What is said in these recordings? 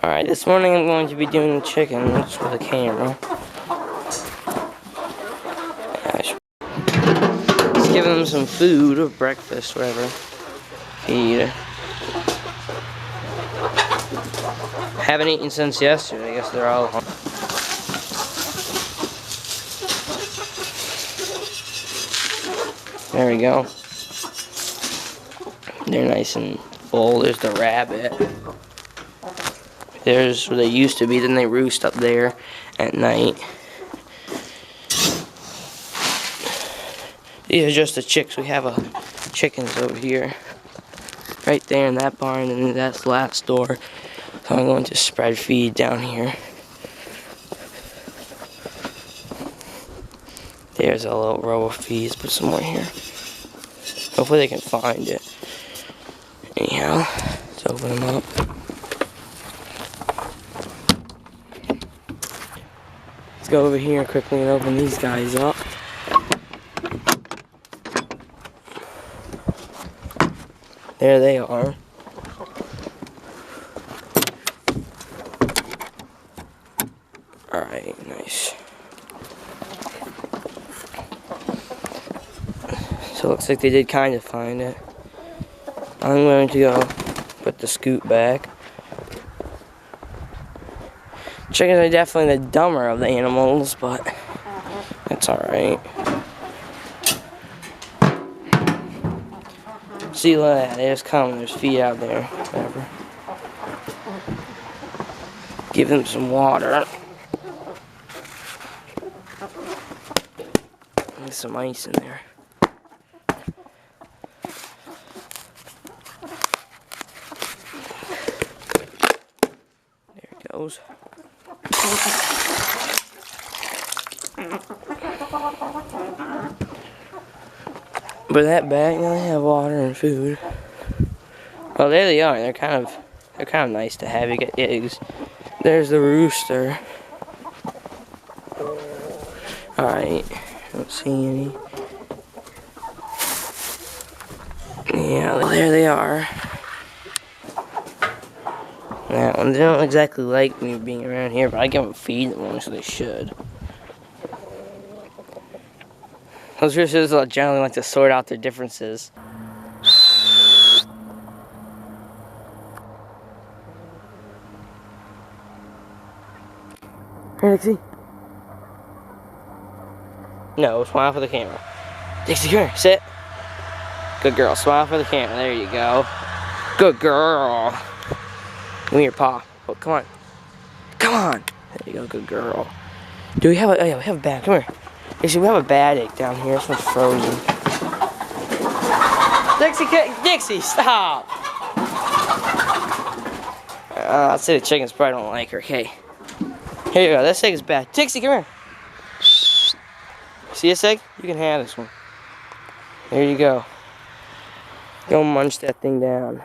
Alright, this morning I'm going to be doing the chickens with a camera. Just giving them some food or breakfast, whatever. Feed. Haven't eaten since yesterday. I guess they're all home. There we go. They're nice and full. There's the rabbit. There's where they used to be. Then they roost up there at night. These are just the chicks. We have chickens over here. Right there in that barn, and that's the last door. So I'm going to spread feed down here. There's a little row of feeds. Put some more here. Hopefully they can find it. Anyhow, let's open them up. Let's go over here quickly and open these guys up. There they are. Alright, nice. So it looks like they did kind of find it. I'm going to go put the scoop back. Chickens are definitely the dumber of the animals, but that's alright. See, look at that. They just come. There's feed out there. Whatever. Give them some water. There's some ice in there. There it goes. But that bag, now they have water and food. Well, there they are. They're kind of nice to have. You get eggs. There's the rooster. Alright, don't see any. Yeah, there they are. Now, they don't exactly like me being around here, but I give them feed them, so they should. Those roosters generally like to sort out their differences. Here, Dixie. No, smile for the camera. Dixie, come here, sit. Good girl, smile for the camera. There you go. Good girl. Give me your paw. Oh, come on. Come on. There you go, good girl. Do we have a, oh yeah, we have a bag. Come here. Dixie, we have a bad egg down here. This one's frozen. Dixie, stop. I'll say the chickens probably don't like her. Okay. Here you go. This egg is bad. Dixie, come here. See this egg? You can have this one. There you go. Go munch that thing down.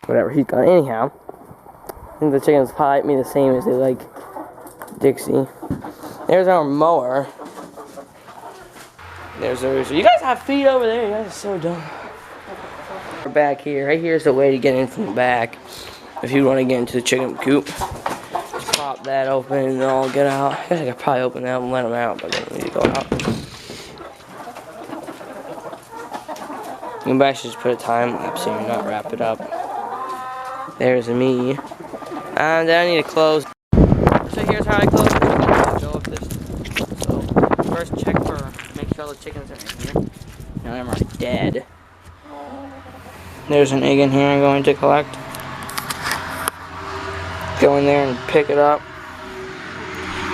Whatever, he's gone. Anyhow, I think the chickens probably like me the same as they like Dixie. There's our mower. There's the rooster. You guys have feet over there. You guys are so dumb. We're back here. Right here's the way to get in from the back. If you want to get into the chicken coop, just pop that open and they'll all get out. I guess I could probably open that and let them out, but they don't need to go out. You should just put a time lapse here and not wrap it up. There's me. And then I need to close. So here's how I close it. Go up this. So first check for, make sure all the chickens are in here. Now I'm already dead. There's an egg in here I'm going to collect. Go in there and pick it up.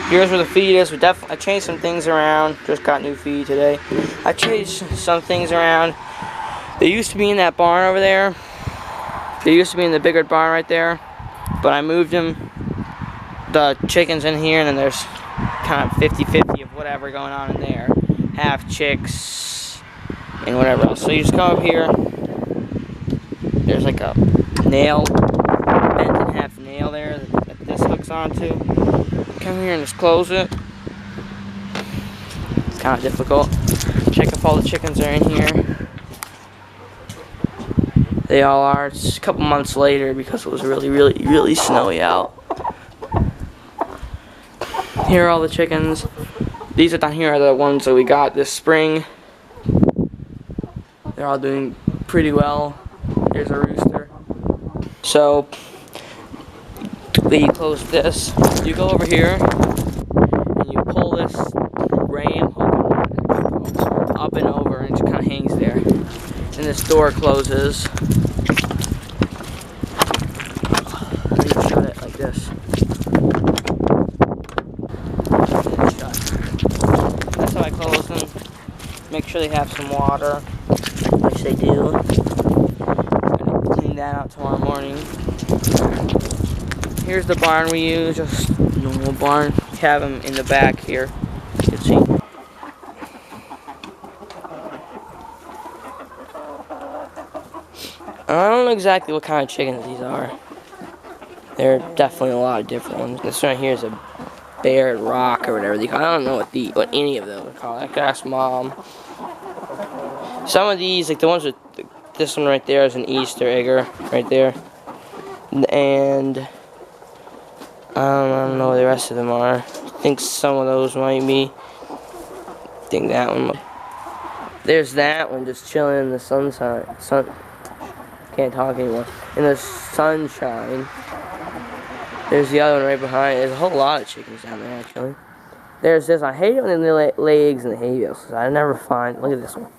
Here's where the feed is. I changed some things around. Just got new feed today. I changed some things around. They used to be in that barn over there. They used to be in the bigger barn right there. But I moved them, the chickens in here, and then there's kind of 50-50 of whatever going on in there. Half chicks and whatever else. So you just come up here. There's like a nail, bent in half nail there that this hooks onto. Come here and just close it. It's kind of difficult. Check if all the chickens are in here. They all are. It's a couple months later because it was really snowy out. Here are all the chickens. These are down here are the ones that we got this spring. They're all doing pretty well. Here's a rooster. So, we close this. You go over here and you pull this ram up and over, and it kind of hangs there. And this door closes. And you shut it like this. That's how I close them. Make sure they have some water, which they do. I'm gonna clean that out tomorrow morning. Here's the barn we use, just a normal barn. We have them in the back here. You can see. I don't know exactly what kind of chickens these are. There are definitely a lot of different ones. This one here is a Bear Rock or whatever they call it. I don't know what any of them are called. I could ask Mom. Some of these, like the ones with this one right there, is an Easter egger right there, and I don't know what the rest of them are. I think some of those might be. I think that one. There's that one just chilling in the sunshine. Can't talk anymore. In the sunshine. There's the other one right behind. There's a whole lot of chickens down there, actually. There's this. I hate it when they lay eggs in the hay bales. I never find. Look at this one.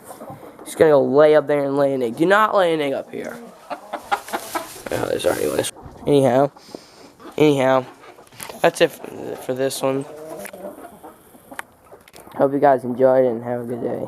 Just gonna go lay up there and lay an egg. Do not lay an egg up here. Oh, there's already one. Anyhow, that's it for this one. Hope you guys enjoyed it and have a good day.